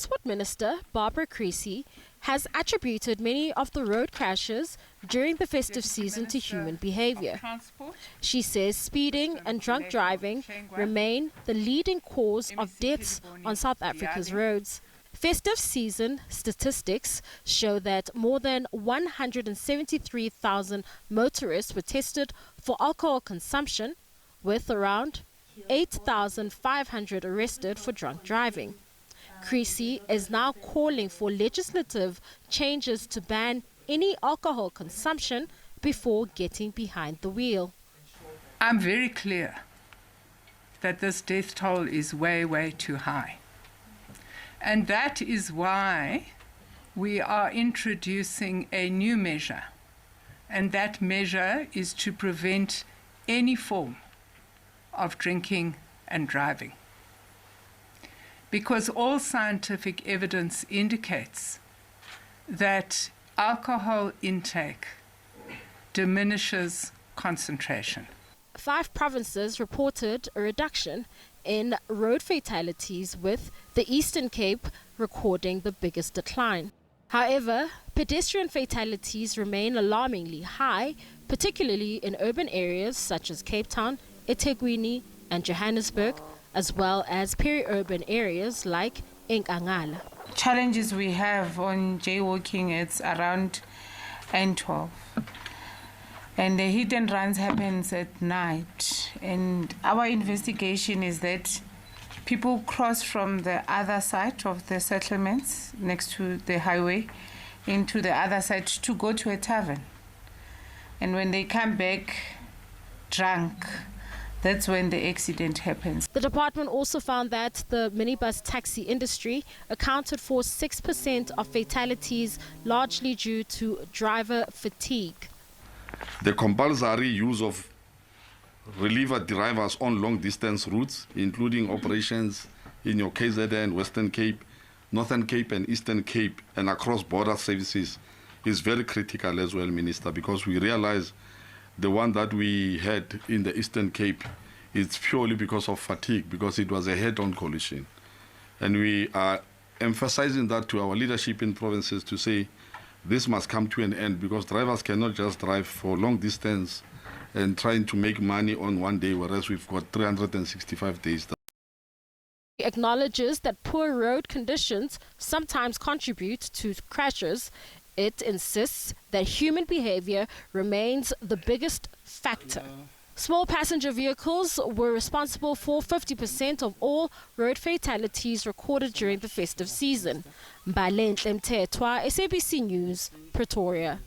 Transport Minister Barbara Creecy has attributed many of the road crashes during the festive season to human behavior. She says speeding and drunk driving remain the leading cause of deaths on South Africa's roads. Festive season statistics show that more than 173,000 motorists were tested for alcohol consumption, with around 8,500 arrested for drunk driving. Creecy is now calling for legislative changes to ban any alcohol consumption before getting behind the wheel. I'm very clear that this death toll is way, way too high. And that is why we are introducing a new measure. And that measure is to prevent any form of drinking and driving. Because all scientific evidence indicates that alcohol intake diminishes concentration. 5 provinces reported a reduction in road fatalities, with the Eastern Cape recording the biggest decline. However, pedestrian fatalities remain alarmingly high, particularly in urban areas such as Cape Town, eThekwini and Johannesburg, as well as peri-urban areas like Nkangala. Challenges we have on jaywalking, it's around N12. And the hit and runs happens at night. And our investigation is that people cross from the other side of the settlements next to the highway into the other side to go to a tavern. And when they come back drunk, that's when the accident happens. The department also found that the minibus taxi industry accounted for 6% of fatalities, largely due to driver fatigue. The compulsory use of reliever drivers on long-distance routes, including operations in your KZN, Western Cape, Northern Cape and Eastern Cape, and across border services, is very critical as well, Minister, because we realize the one that we had in the Eastern Cape is purely because of fatigue, because it was a head-on collision. And we are emphasizing that to our leadership in provinces to say this must come to an end, because drivers cannot just drive for long distance and trying to make money on one day, whereas we've got 365 days. He acknowledges that poor road conditions sometimes contribute to crashes. It insists that human behavior remains the biggest factor. Small passenger vehicles were responsible for 50% of all road fatalities recorded during the festive season. Diale-Tlabela, SABC News, Pretoria.